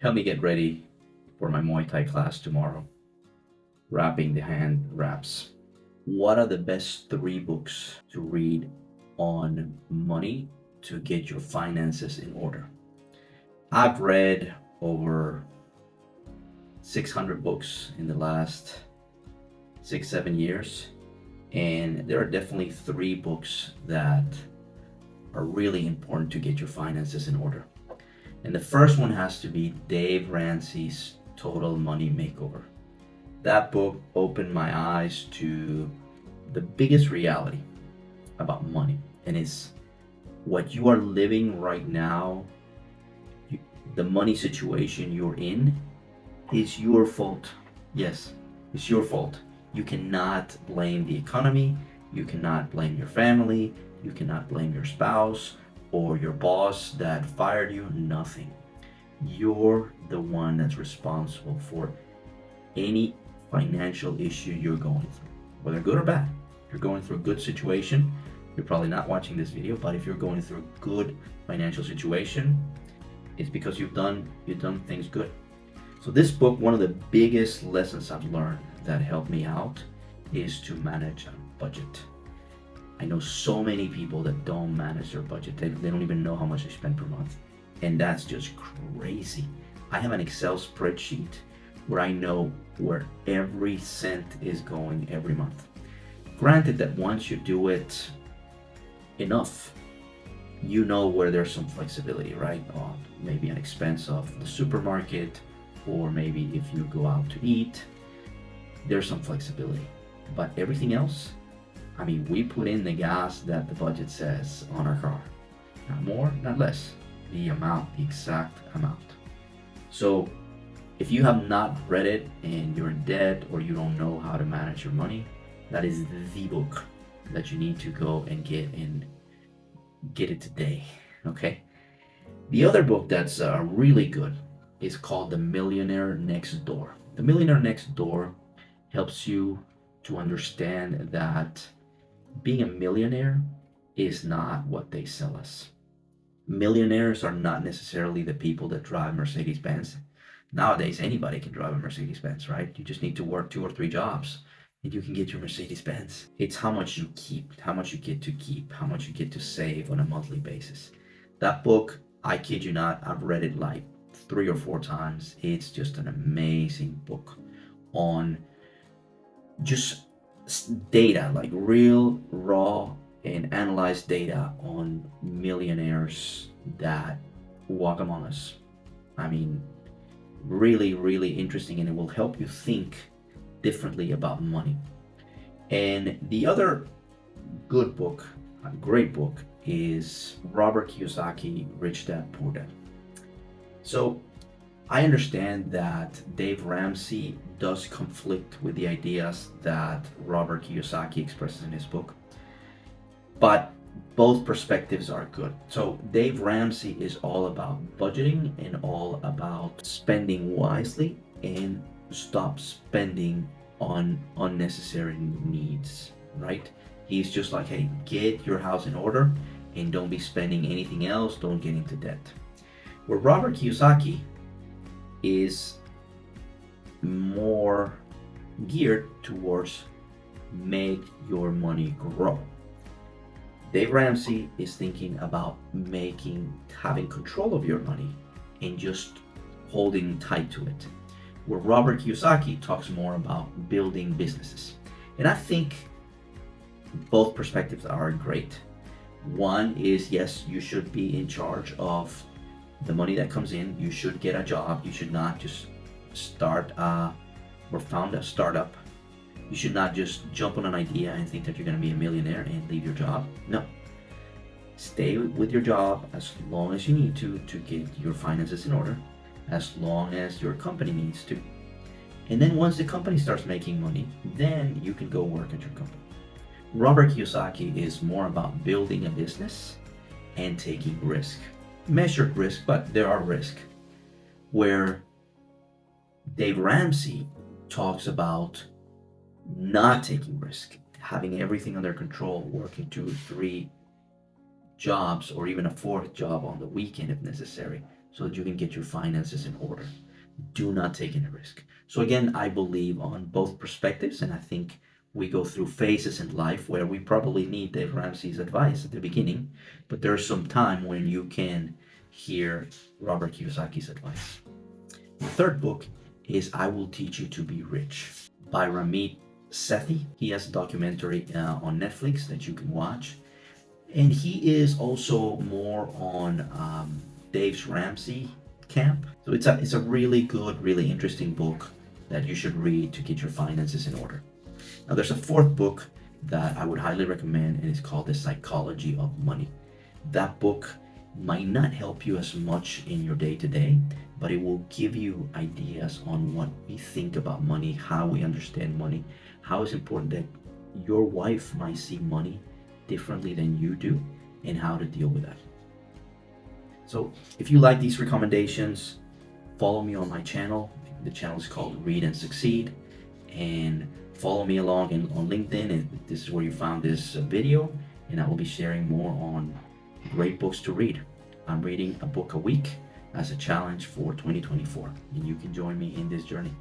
help me get ready for my Muay Thai class tomorrow, wrapping the hand wraps. What are the best three books to read on money to get your finances in order? I've read over 600 books in the last 6, 7 years, and there are definitely three books that are really important to get your finances in order. And the first one has to be Dave Ramsey's Total Money Makeover. That book opened my eyes to the biggest reality about money, and it's what you are living right now. you, the money situation you're in is your fault. Yes, it's your fault. You cannot blame the economy, you cannot blame your family, you cannot blame your spouse or your boss that fired you. Nothing. You're the one that's responsible for any financial issue you're going through, whether good or bad. If you're going through a good situation, you're probably not watching this video, but if you're going through a good financial situation, it's because you've done things good. So this book, one of the biggest lessons I've learned that helped me out is to manage a budget. I know so many people that don't manage their budget. They don't even know how much they spend per month. And that's just crazy. I have an Excel spreadsheet where I know where every cent is going every month. Granted that once you do it enough, you know where there's some flexibility, right? Maybe an expense of the supermarket, or maybe if you go out to eat, there's some flexibility. But everything else, I mean, we put in the gas that the budget says on our car. Not more, not less. The amount, the exact amount. So if you have not read it and you're in debt or you don't know how to manage your money, that is the book that you need to go and get it today. Okay. The other book that's really good is called The Millionaire Next Door. The Millionaire Next Door helps you to understand that being a millionaire is not what they sell us. Millionaires are not necessarily the people that drive Mercedes Benz. Nowadays, anybody can drive a Mercedes Benz, right? You just need to work 2 or 3 jobs and you can get your Mercedes Benz. It's how much you keep, how much you get to keep, how much you get to save on a monthly basis. That book, I kid you not, I've read it like 3 or 4 times. It's just an amazing book on just data, like real, raw, and analyzed data on millionaires that walk among us. I mean, really, really interesting, and it will help you think differently about money. And the other good book, a great book, is Robert Kiyosaki, Rich Dad Poor Dad. So I understand that Dave Ramsey does conflict with the ideas that Robert Kiyosaki expresses in his book, but both perspectives are good. So Dave Ramsey is all about budgeting and all about spending wisely and stop spending on unnecessary needs, right? He's just like, hey, get your house in order and don't be spending anything else, don't get into debt. Where Robert Kiyosaki is more geared towards make your money grow. Dave Ramsey is thinking about having control of your money and just holding tight to it. Where Robert Kiyosaki talks more about building businesses. And I think both perspectives are great. One is, yes, you should be in charge of the money that comes in. You should get a job. You should not just start or found a startup. You should not just jump on an idea and think that you're going to be a millionaire and leave your job. No. Stay with your job as long as you need to get your finances in order, as long as your company needs to. And then once the company starts making money, then you can go work at your company. Robert Kiyosaki is more about building a business and taking risk. Measured risk, but there are risks. Where Dave Ramsey talks about not taking risk, having everything under control, working 2 or 3 jobs or even a 4th job on the weekend if necessary, so that you can get your finances in order. Do not take any risk. So again, I believe on both perspectives, and I think we go through phases in life where we probably need Dave Ramsey's advice at the beginning, but there's some time when you can hear Robert Kiyosaki's advice. The third book is I Will Teach You to Be Rich by Ramit Sethi. He has a documentary on Netflix that you can watch. And he is also more on Dave Ramsey camp. So it's a really good, really interesting book that you should read to get your finances in order. Now there's a fourth book that I would highly recommend, and it's called The Psychology of Money. That book might not help you as much in your day-to-day, but it will give you ideas on what we think about money, how we understand money, how it's important that your wife might see money differently than you do, and how to deal with that. So if you like these recommendations, follow me on my channel. The channel is called Read and Succeed, and follow me along on LinkedIn. And this is where you found this video, and I will be sharing more on great books to read. I'm reading a book a week as a challenge for 2024, and you can join me in this journey.